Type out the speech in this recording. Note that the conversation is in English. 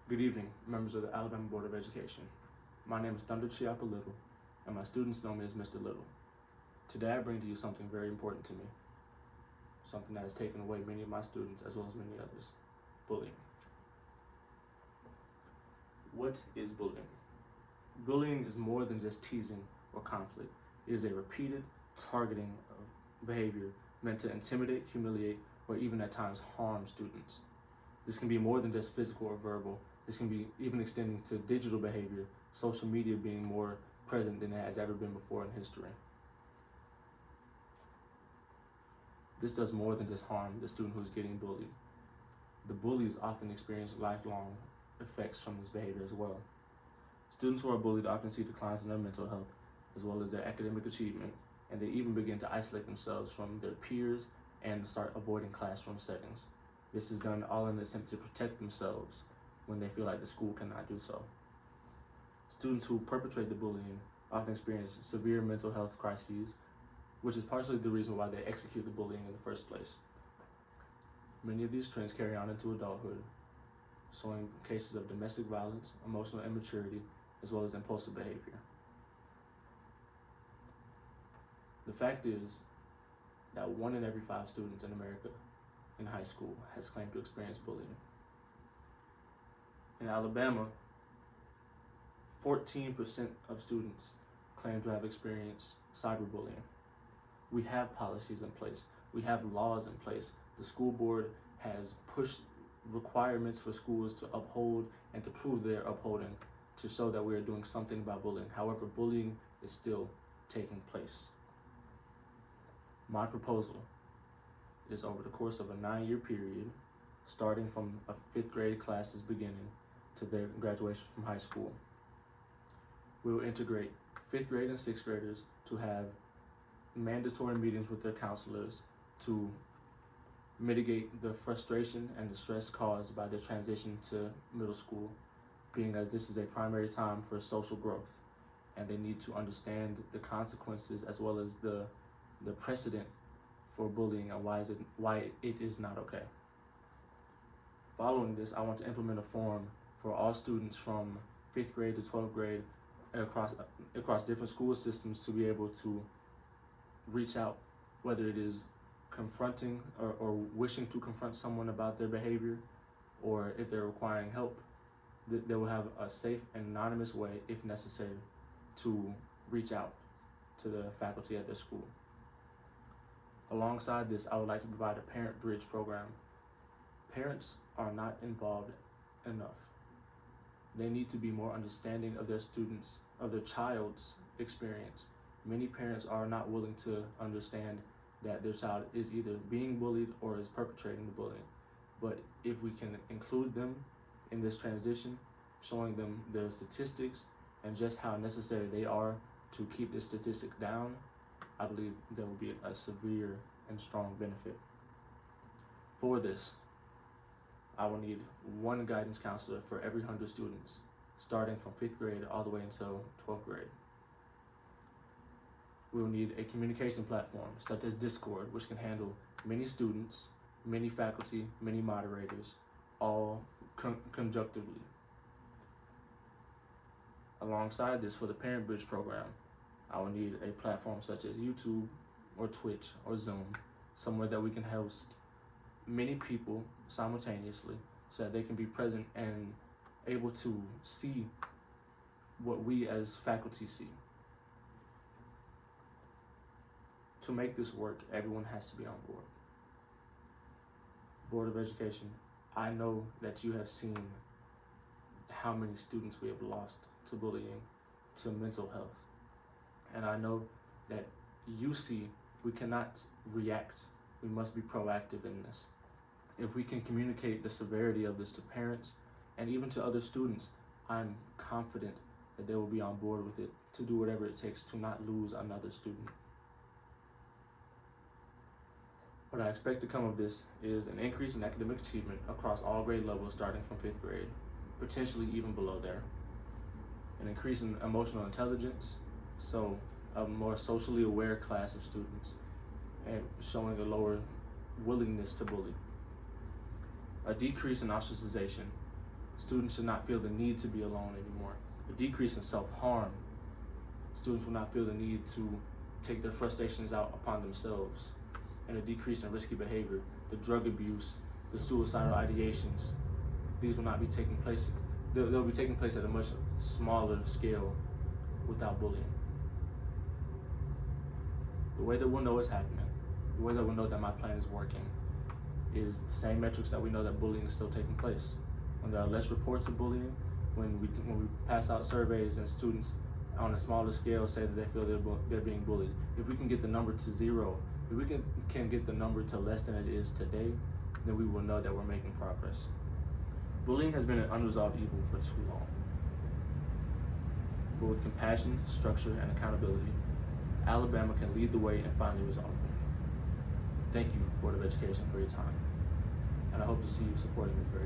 Good evening, members of the Alabama Board of Education. My name is Thunder Chiapa Little, and my students know me as Mr. Little. Today I bring to you something very important to me, something that has taken away many of my students as well as many others: bullying. What is bullying? Bullying is more than just teasing or conflict. It is a repeated targeting of behavior meant to intimidate, humiliate, or even at times harm students. This can be more than just physical or verbal. This can be even extending to digital behavior, social media being more present than it has ever been before in history. This does more than just harm the student who is getting bullied. The bullies often experience lifelong effects from this behavior as well. Students who are bullied often see declines in their mental health as well as their academic achievement, and they even begin to isolate themselves from their peers and start avoiding classroom settings. This is done all in an attempt to protect themselves when they feel like the school cannot do so. Students who perpetrate the bullying often experience severe mental health crises, which is partially the reason why they execute the bullying in the first place. Many of these trends carry on into adulthood, showing cases of domestic violence, emotional immaturity, as well as impulsive behavior. The fact is that 1 in every 5 students in America in high school has claimed to experience bullying. In Alabama, 14% of students claim to have experienced cyberbullying. We have policies in place. We have laws in place. The school board has pushed requirements for schools to uphold and to prove they're upholding to show that we are doing something about bullying. However, bullying is still taking place. My proposal is over the course of a 9-year period, starting from a 5th grade classes beginning to their graduation from high school. We will integrate 5th grade and 6th graders to have mandatory meetings with their counselors to mitigate the frustration and the stress caused by their transition to middle school, being as this is a primary time for social growth, and they need to understand the consequences as well as the precedent for bullying and why it is not okay. Following this, I want to implement a form for all students from 5th grade to 12th grade across different school systems to be able to reach out, whether it is confronting or wishing to confront someone about their behavior, or if they're requiring help, they will have a safe and anonymous way, if necessary, to reach out to the faculty at their school. Alongside this, I would like to provide a parent bridge program. Parents are not involved enough. They need to be more understanding of their students, of their child's experience. Many parents are not willing to understand that their child is either being bullied or is perpetrating the bullying. But if we can include them in this transition, showing them their statistics and just how necessary they are to keep this statistic down, I believe there will be a severe and strong benefit. For this, I will need 1 guidance counselor for every 100 students, starting from 5th grade all the way until 12th grade. We will need a communication platform such as Discord, which can handle many students, many faculty, many moderators, all conjunctively. Alongside this, for the Parent Bridge program, I will need a platform such as YouTube or Twitch or Zoom, somewhere that we can host many people simultaneously so that they can be present and able to see what we as faculty see. To make this work, everyone has to be on board. Board of Education, I know that you have seen how many students we have lost to bullying, to mental health. And I know that you see we cannot react. We must be proactive in this. If we can communicate the severity of this to parents and even to other students, I'm confident that they will be on board with it to do whatever it takes to not lose another student. What I expect to come of this is an increase in academic achievement across all grade levels starting from 5th grade, potentially even below there. An increase in emotional intelligence, so a more socially aware class of students, and showing a lower willingness to bully. A decrease in ostracization, Students should not feel the need to be alone anymore. A decrease in self-harm. Students will not feel the need to take their frustrations out upon themselves. And a decrease in risky behavior, the drug abuse, the suicidal ideations. These will not be taking place. They'll be taking place at a much smaller scale without bullying. The way that we'll know it's happening, the way that we'll know that my plan is working, is the same metrics that we know that bullying is still taking place. When there are less reports of bullying, when we pass out surveys and students on a smaller scale say that they feel they're being bullied. If we can get the number to 0, if we can get the number to less than it is today, then we will know that we're making progress. Bullying has been an unresolved evil for too long. But with compassion, structure, and accountability, Alabama can lead the way and finally resolve it. Thank you, Board of Education, for your time. And I hope to see you supporting me very soon.